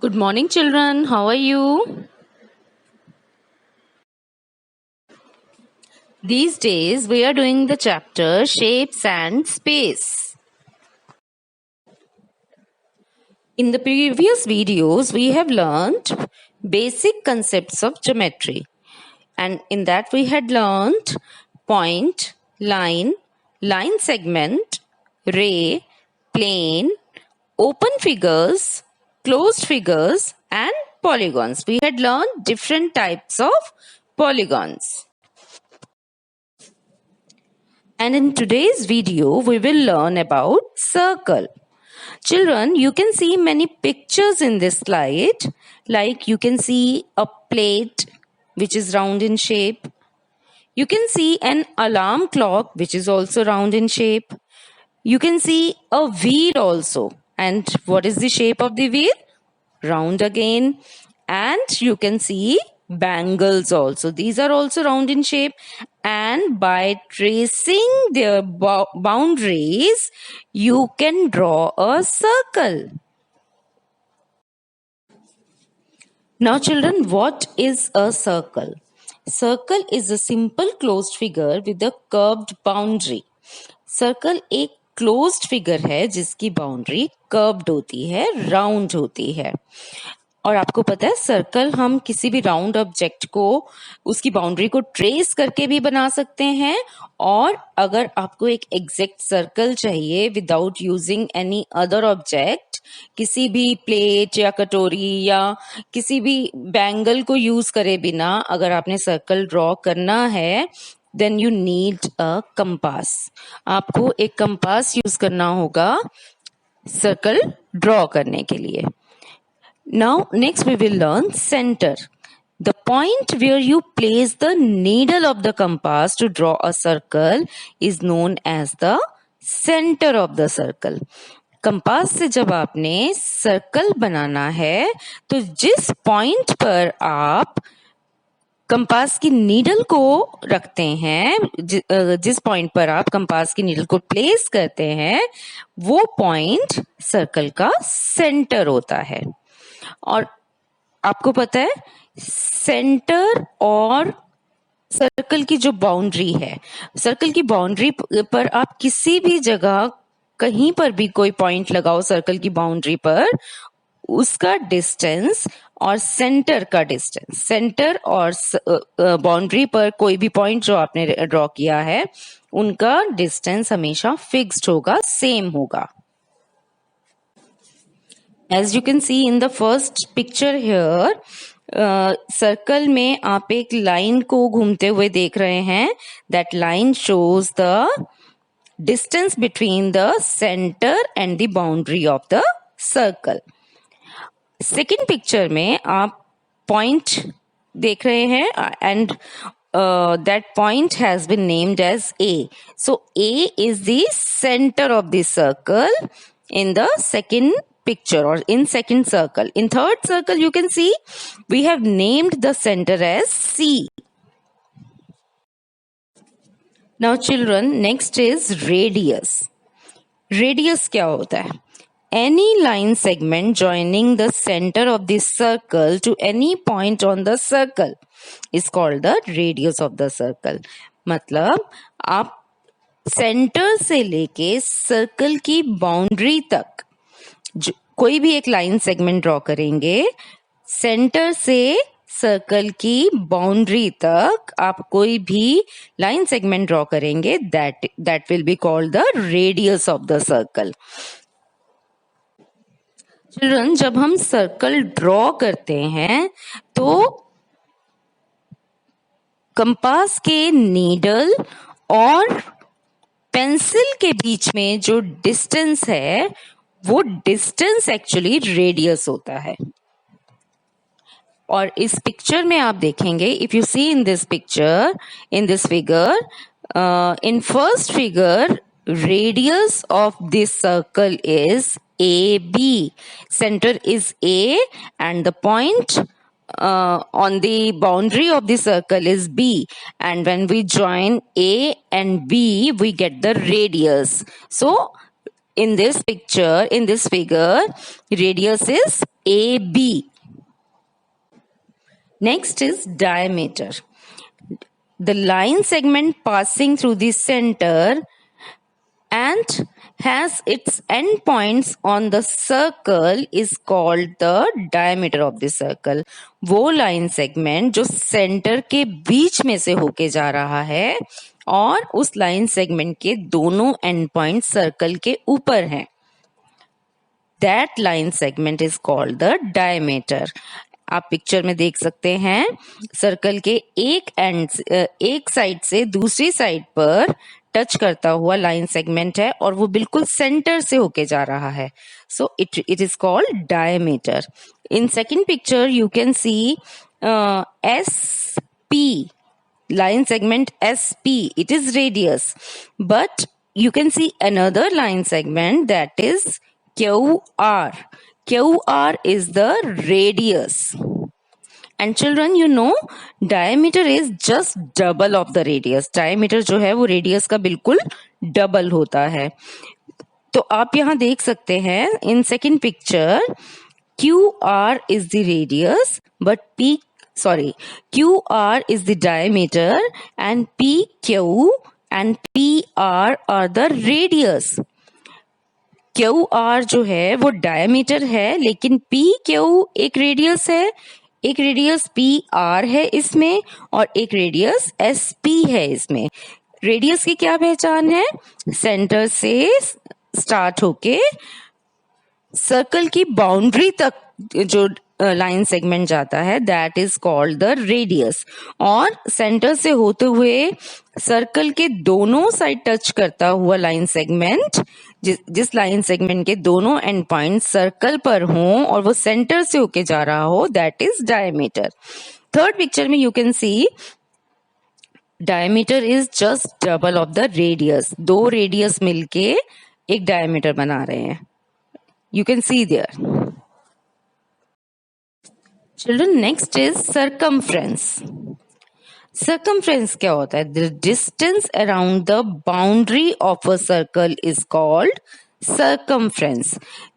Good morning, children. How are you? These days, we are doing the chapter Shapes and Space. In the previous videos, we have learned basic concepts of geometry. And in that, we had learned point, line segment, ray, plane, open figures, closed figures, and polygons. We had learned different types of polygons. And in today's video, we will learn about circle. Children, you can see many pictures in this slide. Like you can see a plate which is round in shape. You can see an alarm clock which is also round in shape. You can see a wheel also. And what is the shape of the wheel? Round again. And you can see bangles also. These are also round in shape. And by tracing their boundaries, you can draw a circle. Now children, what is a circle? Circle is a simple closed figure with a curved boundary. Circle एक closed figure है जिसकी boundary curved होती है, round होती है. और आपको पता है सर्कल हम किसी भी राउंड ऑब्जेक्ट को उसकी बाउंड्री को ट्रेस करके भी बना सकते हैं. और अगर आपको एक एग्जैक्ट सर्कल चाहिए without using any other object, किसी भी प्लेट या कटोरी या किसी भी बैंगल को यूज करे बिना अगर आपने सर्कल ड्रॉ करना है, then you need a compass. आपको एक कंपास यूज करना होगा सर्कल ड्रॉ करने के लिए. Now next we will learn center. The point where you place the needle of the compass to draw a circle is known as the center of the circle. Compass से जब आपने circle बनाना है तो जिस point पर आप compass की needle को रखते हैं, जिस पॉइंट पर आप कंपास की नीडल को प्लेस करते हैं, वो पॉइंट सर्कल का सेंटर होता है. और आपको पता है सेंटर और सर्कल की जो बाउंड्री है, सर्कल की बाउंड्री पर आप किसी भी जगह कहीं पर भी कोई पॉइंट लगाओ सर्कल की बाउंड्री पर, उसका डिस्टेंस और सेंटर का डिस्टेंस, सेंटर और बाउंड्री पर कोई भी पॉइंट जो आपने ड्रॉ किया है उनका डिस्टेंस हमेशा फिक्स्ड होगा, सेम होगा. As you can see in the first picture here, circle में आप एक लाइन को घूमते हुए देख रहे हैं. That line shows the distance between the centre and the boundary of the circle. Second picture में आप पॉइंट देख रहे हैं and that point has been named as A. So A is the centre of the circle in the second picture or in second circle. In third circle you can see we have named the center as C. Now children, next is radius. Radius क्या होता है? Any line segment joining the center of the circle to any point on the circle is called the radius of the circle. मतलब आप centre से लेके circle की boundary तक कोई भी एक लाइन सेगमेंट ड्रॉ करेंगे, सेंटर से सर्कल की बाउंड्री तक आप कोई भी लाइन सेगमेंट ड्रॉ करेंगे, that will be called the radius of the circle. Children, जब हम सर्कल ड्रॉ करते हैं तो कंपास के नीडल और पेंसिल के बीच में जो डिस्टेंस है वो डिस्टेंस एक्चुअली रेडियस होता है. और इस पिक्चर में आप देखेंगे, if you see in this picture, in this figure, in first figure radius of this circle is AB. Center is A and the point on the boundary of the circle is B, and when we join A and B we get the radius. So In this figure, radius is AB. Next is diameter. The line segment passing through the center and has its endpoints on the circle is called the diameter of the circle. वो line segment जो centre के बीच में से होके जा रहा है और उस लाइन सेगमेंट के दोनों एंड पॉइंट सर्कल के ऊपर हैं, that line segment is called the diameter. आप पिक्चर में देख सकते हैं सर्कल के एक साइड से दूसरी साइड पर टच करता हुआ लाइन सेगमेंट है और वो बिल्कुल सेंटर से होके जा रहा है. So it is called diameter. In second picture you can see S P line segment SP. It is radius, but you can see another line segment that is QR. QR is the radius. And children, you know, diameter is just double of the radius. Diameter जो है वो radius का बिल्कुल double होता है. तो आप यहाँ देख सकते हैं in second picture, QR is the radius, but QR is the diameter and PQ and PR are the radius. QR जो है वो diameter है, लेकिन PQ एक radius है, एक radius PR है इसमें और एक radius SP है इसमें. Radius की क्या पहचान है? सेंटर से स्टार्ट होके सर्कल की बाउंड्री तक जो लाइन सेगमेंट जाता है that is called the radius. और सेंटर से होते हुए सर्कल के दोनों साइड टच करता हुआ लाइन सेगमेंट, जिस लाइन सेगमेंट के दोनों एंड पॉइंट सर्कल पर हों और वो सेंटर से होके जा रहा हो, that is diameter. Third picture में you can see diameter is just double of the radius. दो रेडियस मिलके एक डायमीटर बना रहे हैं. You can see there. Children, next is circumference. Circumference क्या होता है? The distance around the boundary of a circle is called circumference.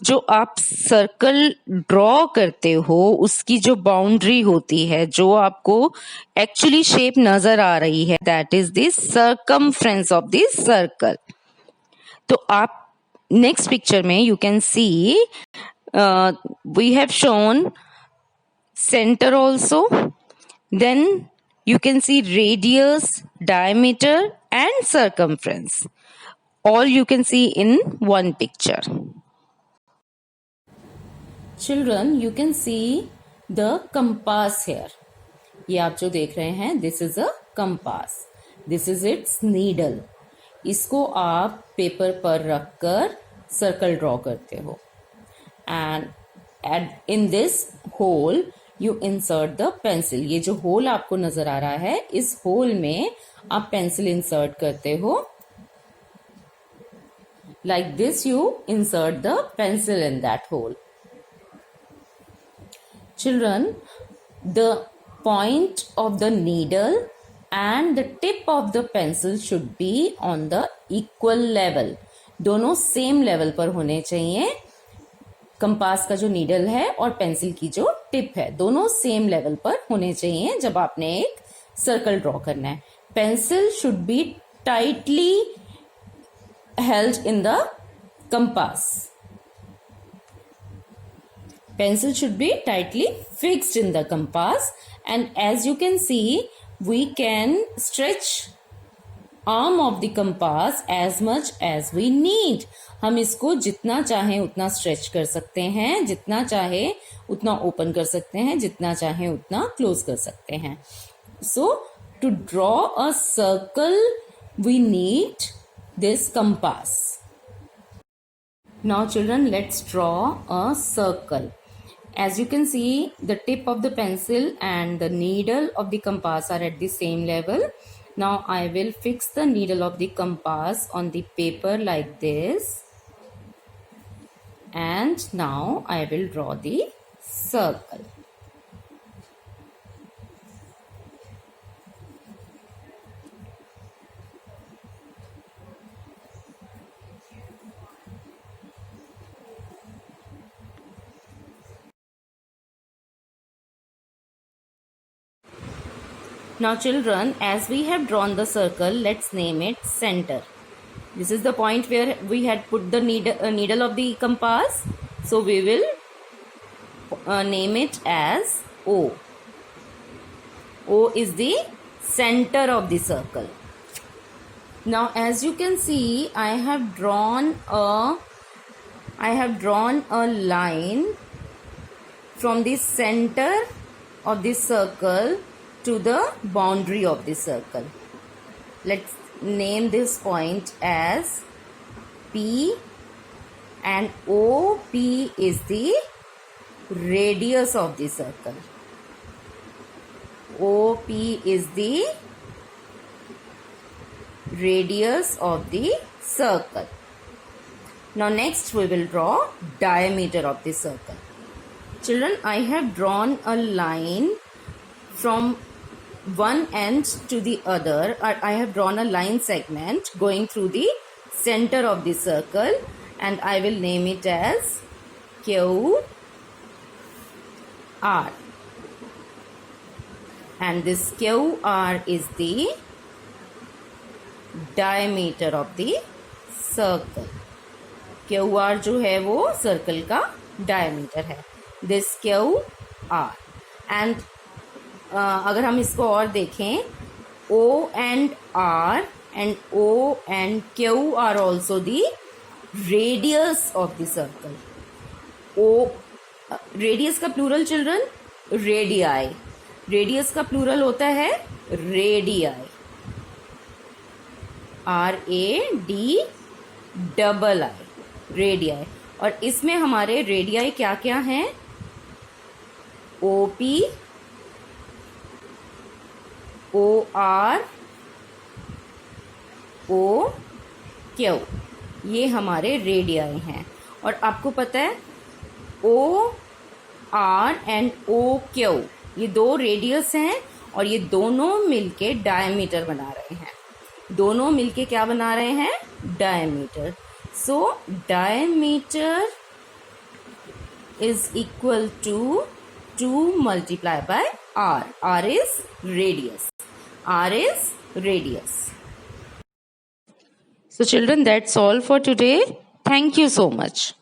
जो आप सर्कल ड्रॉ करते हो उसकी जो बाउंड्री होती है, जो आपको एक्चुअली शेप नजर आ रही है, that is the circumference of the circle. तो आप next picture में you can see we have shown center also, then you can see radius, diameter and circumference, all you can see in one picture. Children, you can see the compass here. ये आप जो देख रहे हैं this is a compass, this is its needle. इसको आप paper पर रखकर सर्कल ड्रॉ करते हो and in this hole you insert the pencil. ये जो होल आपको नजर आ रहा है, इस होल में आप पेंसिल इंसर्ट करते हो. Like this you insert the pencil in that hole. Children, the point of the needle and the tip of the pencil should be on the equal level. दोनों सेम लेवल पर होने चाहिए. Compass का जो needle है और pencil की जो टिप है, दोनों सेम लेवल पर होने चाहिए जब आपने एक सर्कल ड्रॉ करना है. Pencil should be tightly held in the compass. Pencil should be tightly fixed in the compass, and as you can see, we can stretch arm of the compass as much as we need. हम इसको जितना चाहें उतना stretch कर सकते हैं, जितना चाहे उतना ओपन कर सकते हैं, जितना चाहे उतना क्लोज कर सकते हैं. So to draw a circle we need this compass. Now children, let's draw a circle. As you can see, the tip of the pencil and the needle of the compass are at the same level. Now I will fix the needle of the compass on the paper like this. And now I will draw the circle. Now children, as we have drawn the circle, let's name it center. This is the point where we had put the needle of the compass. So we will name it as O. O is the center of the circle. Now as you can see, I have drawn a line from the center of the circle to the boundary of the circle. Let's name this point as P, and OP is the radius of the circle. OP is the radius of the circle. Now next we will draw diameter of the circle. Children, I have drawn a line from one end to the other. I have drawn a line segment going through the center of the circle, and I will name it as QR. And this QR is the diameter of the circle. QR जो है वो circle का diameter है. This QR. And अगर हम इसको और देखें, O and R and O and Q are also the radius of the circle. O radius का प्लूरल चिल्ड्रन रेडियाई. रेडियस का प्लूरल होता है रेडियाई. RADII radii. और इसमें हमारे रेडियाई क्या क्या हैं? OP, OR, OQ, ये हमारे रेडियाई हैं. और आपको पता है OR एंड OQ ये दो रेडियस हैं, और ये दोनों मिलके डायमीटर बना रहे हैं. दोनों मिलके क्या बना रहे हैं? Diameter. So diameter is equal to 2 multiplied by R. R is radius. R is radius. So children, that's all for today. Thank you so much.